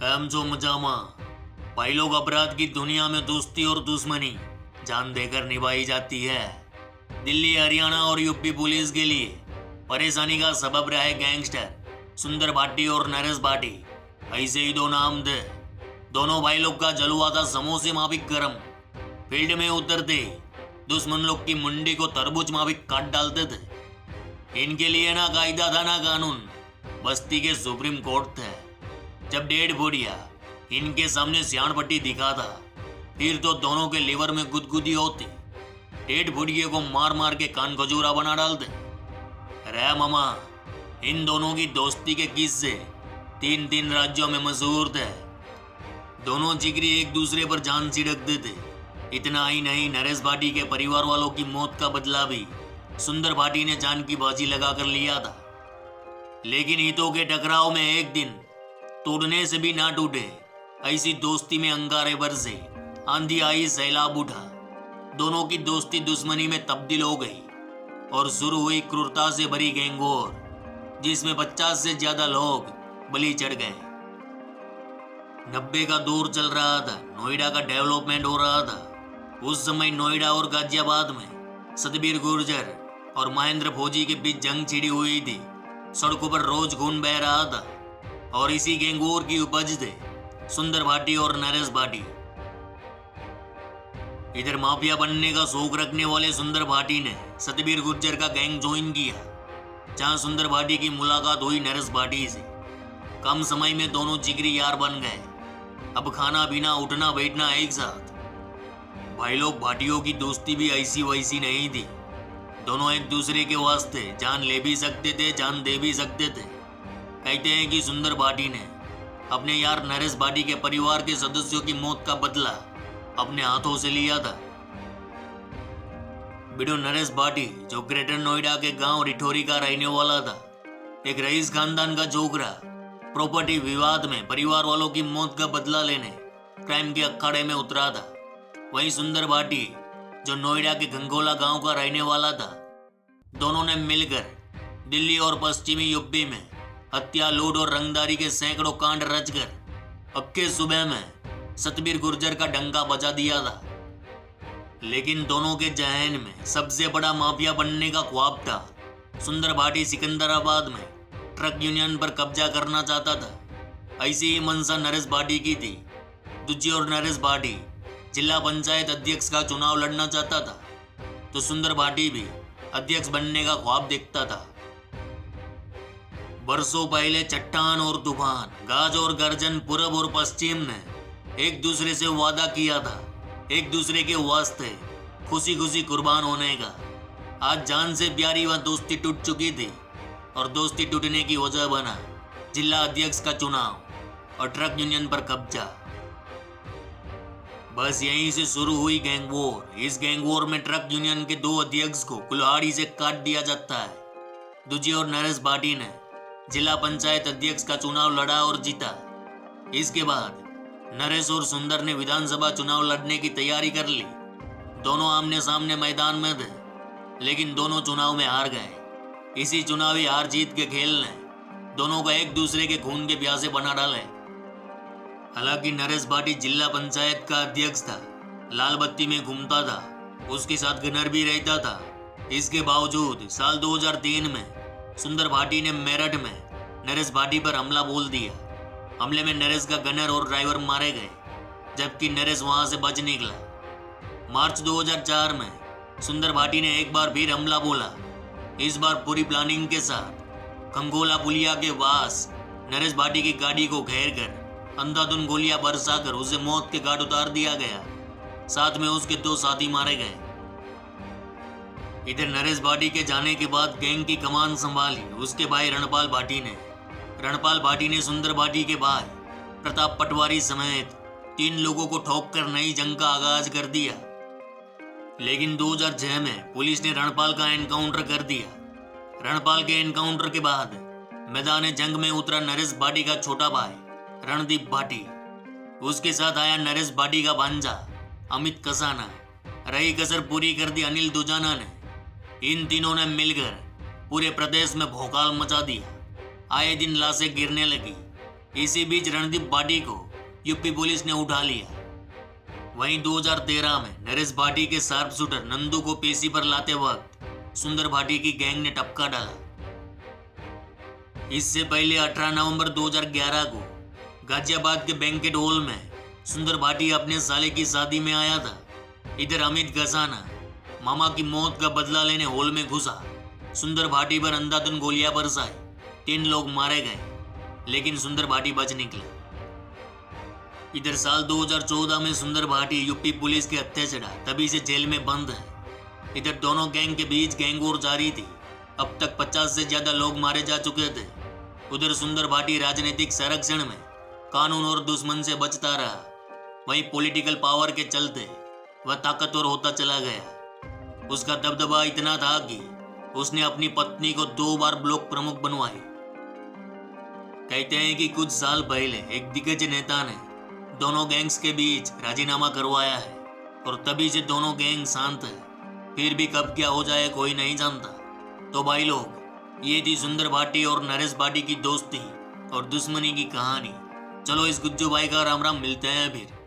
Cam जो मजामा। भाई लोग, अपराध की दुनिया में दोस्ती और दुश्मनी जान देकर निभाई जाती है। दिल्ली, हरियाणा और यूपी पुलिस के लिए परेशानी का सबब रहे गैंगस्टर सुंदर भाटी और नरेश भाटी। ऐसे ही दो नाम थे। दोनों भाई लोग का जलवा था समोसे माफिक गरम। फील्ड में उतरते दुश्मन लोग की मुंडी को तरबूज माफिक काट डालते थे। इनके लिए ना कायदा था ना कानून, बस्ती के सुप्रीम कोर्ट थे। जब डेढ़ बोडिया इनके सामने सियाण पट्टी दिखा था, फिर तो दोनों के लिवर में गुदगुदी होती। डेढ़ बोडिये को मार मार के कान खजूरा बना डालते। रे मामा, इन दोनों की दोस्ती के किस्से तीन तीन राज्यों में मशहूर थे। दोनों जिगरी एक दूसरे पर जान छिड़कते थे। इतना ही नहीं, नरेश भाटी के परिवार वालों की मौत का बदला भी सुंदर भाटी ने जान की बाजी लगाकर लिया था। लेकिन हितों के टकराव में एक दिन तोड़ने से भी ना टूटे, ऐसी दोस्ती में अंगारे बरसे, आंधी आई, सैलाब उठा। दोनों की दोस्ती दुश्मनी में तब्दील हो गई और शुरू हुई क्रूरता से भरी गैंग वॉर, जिसमें 50 से ज्यादा लोग बलि चढ़ गए। 90 का दौर चल रहा था। नोएडा का डेवलपमेंट हो रहा था। उस समय नोएडा और गाजियाबाद में सतबीर गुर्जर और महेंद्र फौजी के बीच जंग छिड़ी हुई थी। सड़कों पर रोज खून बह रहा था और इसी गैंग वॉर की उपज थे सुंदर भाटी और नरेश भाटी। इधर माफिया बनने का शौक रखने वाले सुंदर भाटी ने सतबीर गुर्जर का गैंग ज्वाइन किया, जहां सुंदर भाटी की मुलाकात हुई नरेश भाटी से। कम समय में दोनों जिगरी यार बन गए। अब खाना पीना, उठना बैठना एक साथ। भाई लोग, भाटियों की दोस्ती भी ऐसी वैसी नहीं थी। दोनों एक दूसरे के वास्ते जान ले भी सकते थे, जान दे भी सकते थे। कहते हैं कि सुंदर भाटी ने अपने यार नरेश भाटी के परिवार के सदस्यों की मौत का बदला अपने हाथों से लिया था। बिडो नरेश भाटी, जो ग्रेटर नोएडा के गांव रिठोरी का रहने वाला था, एक रईस खानदान का जोगरा, प्रॉपर्टी विवाद में परिवार वालों की मौत का बदला लेने क्राइम के अखाड़े में उतरा था। वहीं सुंदर भाटी, जो नोएडा के गंगोला गांव का रहने वाला था, दोनों ने मिलकर दिल्ली और पश्चिमी यूपी में हत्या, लूट और रंगदारी के सैकड़ों कांड रचकर अक्के सुबह में सतबीर गुर्जर का डंका बजा दिया था। लेकिन दोनों के जहन में सबसे बड़ा माफिया बनने का ख्वाब था। सुंदर भाटी सिकंदराबाद में ट्रक यूनियन पर कब्जा करना चाहता था। ऐसी ही मंशा नरेश भाटी की थी। दूजी और नरेश भाटी जिला पंचायत अध्यक्ष का चुनाव लड़ना चाहता था, तो सुंदर भाटी भी अध्यक्ष बनने का ख्वाब देखता था। बरसों पहले चट्टान और तूफान, गाज और गर्जन, पूरब और पश्चिम ने एक दूसरे से वादा किया था, एक दूसरे के वास्ते खुशी खुशी कुर्बान होने का। आज जान से प्यारी वह दोस्ती टूट चुकी थी और दोस्ती टूटने की वजह बना जिला अध्यक्ष का चुनाव और ट्रक यूनियन पर कब्जा। बस यहीं से शुरू हुई गैंग वॉर। इस गैंग वॉर में ट्रक यूनियन के दो अध्यक्ष को कुल्हाड़ी से काट दिया जाता है। दूजी और नरेश भाटी ने जिला पंचायत अध्यक्ष का चुनाव लड़ा और जीता। इसके बाद नरेश और सुंदर ने विधानसभा चुनाव लड़ने की तैयारी कर ली। दोनों आमने सामने मैदान में थे, लेकिन दोनों चुनाव में हार गए। इसी चुनावी हार जीत के खेल ने दोनों को एक दूसरे के खून के प्यासे बना डाले। हालांकि नरेश भाटी जिला पंचायत का अध्यक्ष था, लाल बत्ती में घूमता था, उसके साथ गनर भी रहता था। इसके बावजूद साल 2003 में सुंदर भाटी ने मेरठ में नरेश भाटी पर हमला बोल दिया। हमले में नरेश का गनर और ड्राइवर मारे गए, जबकि नरेश वहां से बच निकला। मार्च 2004 में सुंदर भाटी ने एक बार फिर हमला बोला। इस बार पूरी प्लानिंग के साथ कंगोला पुलिया के पास नरेश भाटी की गाड़ी को घेर कर अंधाधुन गोलियां बरसाकर उसे मौत के घाट उतार दिया गया। साथ में उसके दो साथी मारे गए। इधर नरेश भाटी के जाने के बाद गैंग की कमान संभाली उसके भाई रणपाल भाटी ने। रणपाल भाटी ने सुंदर भाटी के भाई प्रताप पटवारी समेत 3 लोगों को ठोक कर नई जंग का आगाज कर दिया। लेकिन 2006 में पुलिस ने रणपाल का एनकाउंटर कर दिया। रणपाल के एनकाउंटर के बाद मैदान जंग में उतरा नरेश भाटी का छोटा भाई रणदीप भाटी। उसके साथ आया नरेश भाटी का भांजा अमित कसाना। रही कसर पूरी कर दी अनिल दुजाना ने। इन तीनों ने मिलकर पूरे प्रदेश में भौकाल मचा दिया। आए दिन लाशें गिरने लगी। इसी बीच रणदीप भाटी को यूपी पुलिस ने उठा लिया। वहीं 2013 में नरेश भाटी के शार्प शूटर नंदू को पेशी पर लाते वक्त सुंदर भाटी की गैंग ने टपका डाला। इससे पहले 18 नवंबर 2011 को गाजियाबाद के बैंकेट हॉल में सुंदर भाटी अपने साले की शादी में आया था। इधर अमित गसाना मामा की मौत का बदला लेने हॉल में घुसा। सुंदर भाटी पर अंधाधुंध गोलियां बरसाई। 3 लोग मारे गए, लेकिन सुंदर भाटी बच निकले। इधर साल 2014 में सुंदर भाटी यूपी पुलिस के हत्या चढ़ा, तभी से जेल में बंद है। इधर दोनों गैंग के बीच गैंग वॉर जारी थी। अब तक 50 से ज्यादा लोग मारे जा चुके थे। उधर सुंदर भाटी राजनीतिक संरक्षण में कानून और दुश्मन से बचता रहा। वहीं पॉलिटिकल पावर के चलते वह ताकतवर होता चला गया। उसका दबदबा इतना था कि उसने अपनी पत्नी को 2 बार ब्लॉक प्रमुख बनवाई। कहते हैं कि कुछ साल पहले एक दिग्गज नेता ने दोनों गैंग्स के बीच राजीनामा करवाया है और तभी से दोनों गैंग शांत है। फिर भी कब क्या हो जाए कोई नहीं जानता। तो भाई लोग, ये थी सुंदर भाटी और नरेश भाटी की दोस्ती और दुश्मनी की कहानी। चलो इस गुज्जू भाई का राम राम, मिलते हैं फिर।